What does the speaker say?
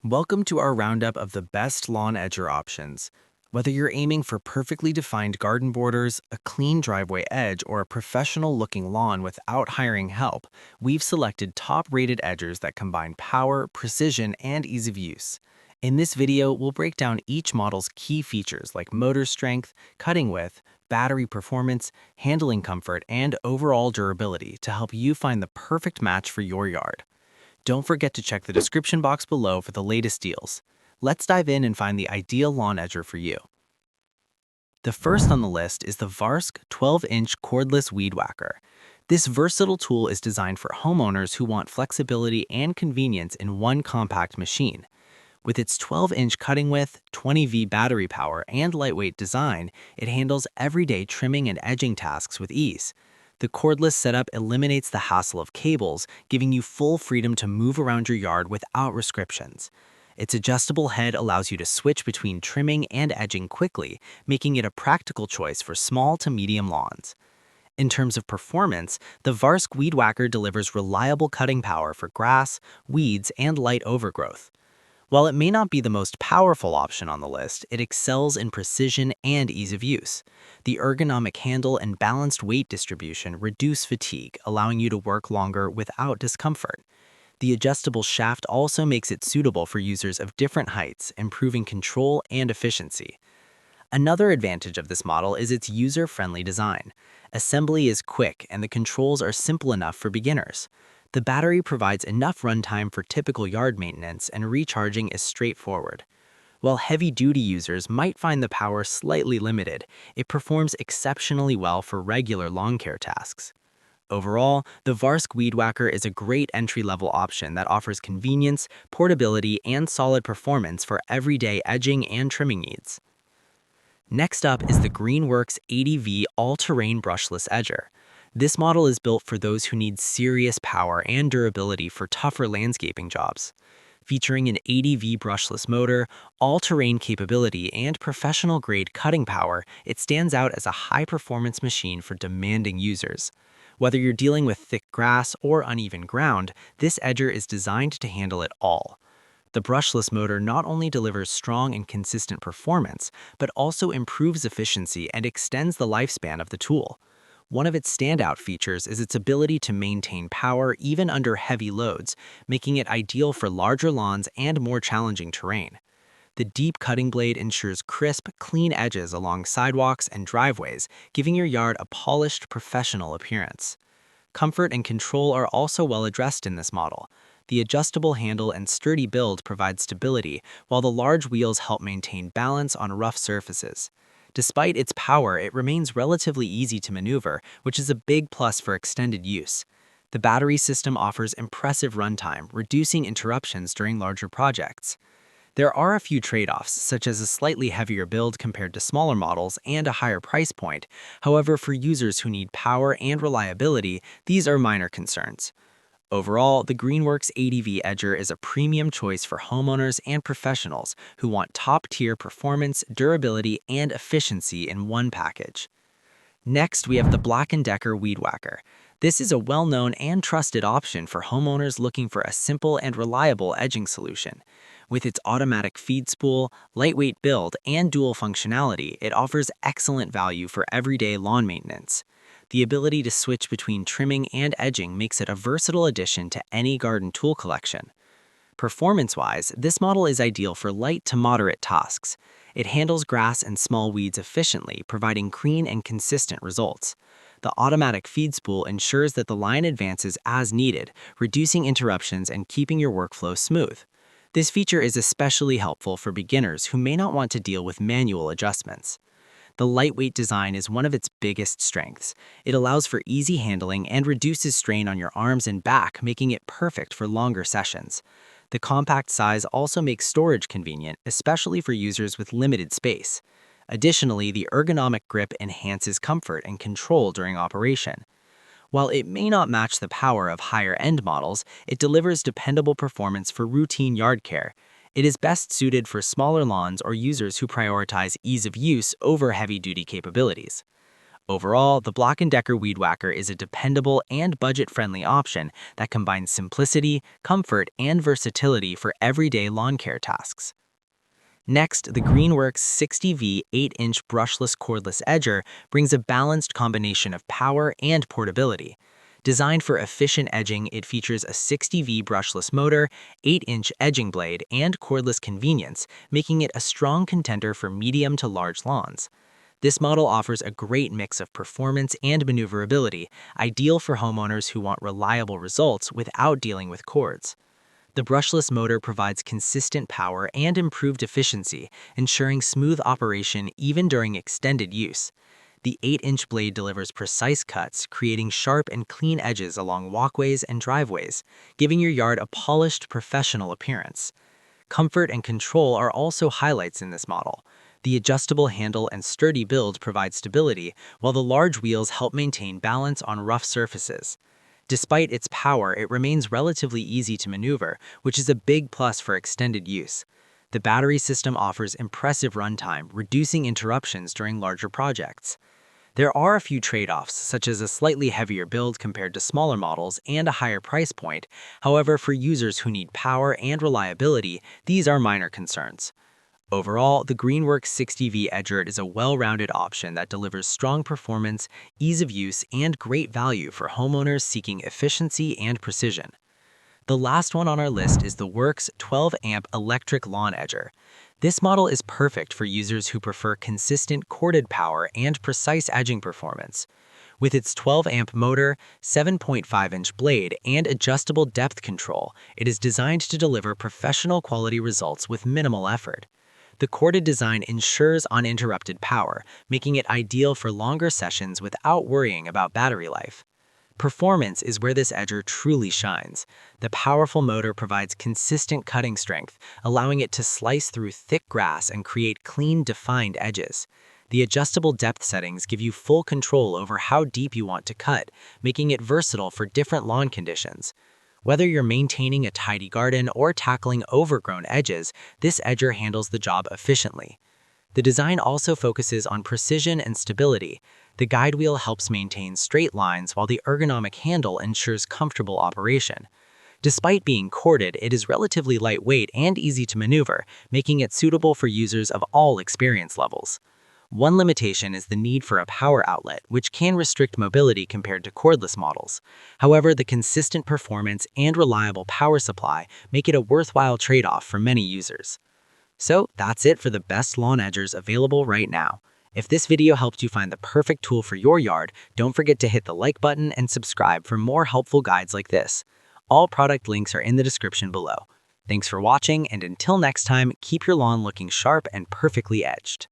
Welcome to our roundup of the best lawn edger options. Whether you're aiming for perfectly defined garden borders, a clean driveway edge, or a professional-looking lawn without hiring help, we've selected top-rated edgers that combine power, precision, and ease of use. In this video, we'll break down each model's key features like motor strength, cutting width, battery performance, handling comfort, and overall durability to help you find the perfect match for your yard. Don't forget to check the description box below for the latest deals. Let's dive in and find the ideal lawn edger for you. The first on the list is the Varsk 12-inch cordless weed whacker. This versatile tool is designed for homeowners who want flexibility and convenience in one compact machine. With its 12-inch cutting width, 20V battery power, and lightweight design, it handles everyday trimming and edging tasks with ease. The cordless setup eliminates the hassle of cables, giving you full freedom to move around your yard without restrictions. Its adjustable head allows you to switch between trimming and edging quickly, making it a practical choice for small to medium lawns. In terms of performance, the Varsk Weed Whacker delivers reliable cutting power for grass, weeds, and light overgrowth. While it may not be the most powerful option on the list, it excels in precision and ease of use. The ergonomic handle and balanced weight distribution reduce fatigue, allowing you to work longer without discomfort. The adjustable shaft also makes it suitable for users of different heights, improving control and efficiency. Another advantage of this model is its user-friendly design. Assembly is quick and the controls are simple enough for beginners. The battery provides enough runtime for typical yard maintenance and recharging is straightforward. While heavy-duty users might find the power slightly limited, it performs exceptionally well for regular lawn care tasks. Overall, the Varsk Weed Whacker is a great entry-level option that offers convenience, portability, and solid performance for everyday edging and trimming needs. Next up is the Greenworks 80V all-terrain brushless edger. This model is built for those who need serious power and durability for tougher landscaping jobs. Featuring an 80V brushless motor, all-terrain capability, and professional-grade cutting power, it stands out as a high-performance machine for demanding users. Whether you're dealing with thick grass or uneven ground, this edger is designed to handle it all. The brushless motor not only delivers strong and consistent performance, but also improves efficiency and extends the lifespan of the tool. One of its standout features is its ability to maintain power even under heavy loads, making it ideal for larger lawns and more challenging terrain. The deep cutting blade ensures crisp, clean edges along sidewalks and driveways, giving your yard a polished, professional appearance. Comfort and control are also well addressed in this model. The adjustable handle and sturdy build provide stability, while the large wheels help maintain balance on rough surfaces. Despite its power, it remains relatively easy to maneuver, which is a big plus for extended use. The battery system offers impressive runtime, reducing interruptions during larger projects. There are a few trade-offs, such as a slightly heavier build compared to smaller models and a higher price point. However, for users who need power and reliability, these are minor concerns. Overall, the Greenworks 80V Edger is a premium choice for homeowners and professionals who want top-tier performance, durability, and efficiency in one package. Next, we have the Black & Decker Weed Whacker. This is a well-known and trusted option for homeowners looking for a simple and reliable edging solution. With its automatic feed spool, lightweight build, and dual functionality, it offers excellent value for everyday lawn maintenance. The ability to switch between trimming and edging makes it a versatile addition to any garden tool collection. Performance-wise, this model is ideal for light to moderate tasks. It handles grass and small weeds efficiently, providing clean and consistent results. The automatic feed spool ensures that the line advances as needed, reducing interruptions and keeping your workflow smooth. This feature is especially helpful for beginners who may not want to deal with manual adjustments. The lightweight design is one of its biggest strengths. It allows for easy handling and reduces strain on your arms and back, making it perfect for longer sessions. The compact size also makes storage convenient, especially for users with limited space. Additionally, the ergonomic grip enhances comfort and control during operation. While it may not match the power of higher-end models, it delivers dependable performance for routine yard care. It is best suited for smaller lawns or users who prioritize ease of use over heavy-duty capabilities. Overall, the Black & Decker Weed Whacker is a dependable and budget-friendly option that combines simplicity, comfort, and versatility for everyday lawn care tasks. Next, the Greenworks 60V 8-inch brushless cordless edger brings a balanced combination of power and portability. Designed for efficient edging, it features a 60V brushless motor, 8-inch edging blade, and cordless convenience, making it a strong contender for medium to large lawns. This model offers a great mix of performance and maneuverability, ideal for homeowners who want reliable results without dealing with cords. The brushless motor provides consistent power and improved efficiency, ensuring smooth operation even during extended use. The 8-inch blade delivers precise cuts, creating sharp and clean edges along walkways and driveways, giving your yard a polished, professional appearance. Comfort and control are also highlights in this model. The adjustable handle and sturdy build provide stability, while the large wheels help maintain balance on rough surfaces. Despite its power, it remains relatively easy to maneuver, which is a big plus for extended use. The battery system offers impressive runtime, reducing interruptions during larger projects. There are a few trade-offs, such as a slightly heavier build compared to smaller models and a higher price point. However, for users who need power and reliability, these are minor concerns. Overall, the Greenworks 60V Edger is a well-rounded option that delivers strong performance, ease of use, and great value for homeowners seeking efficiency and precision. The last one on our list is the Works 12-amp electric lawn edger. This model is perfect for users who prefer consistent corded power and precise edging performance. With its 12-amp motor, 7.5-inch blade, and adjustable depth control, it is designed to deliver professional quality results with minimal effort. The corded design ensures uninterrupted power, making it ideal for longer sessions without worrying about battery life. Performance is where this edger truly shines. The powerful motor provides consistent cutting strength, allowing it to slice through thick grass and create clean, defined edges. The adjustable depth settings give you full control over how deep you want to cut, making it versatile for different lawn conditions. Whether you're maintaining a tidy garden or tackling overgrown edges, this edger handles the job efficiently. The design also focuses on precision and stability. The guide wheel helps maintain straight lines while the ergonomic handle ensures comfortable operation. Despite being corded, it is relatively lightweight and easy to maneuver, making it suitable for users of all experience levels. One limitation is the need for a power outlet, which can restrict mobility compared to cordless models. However, the consistent performance and reliable power supply make it a worthwhile trade-off for many users. So that's it for the best lawn edgers available right now. If this video helped you find the perfect tool for your yard, don't forget to hit the like button and subscribe for more helpful guides like this. All product links are in the description below. Thanks for watching, and until next time, keep your lawn looking sharp and perfectly edged.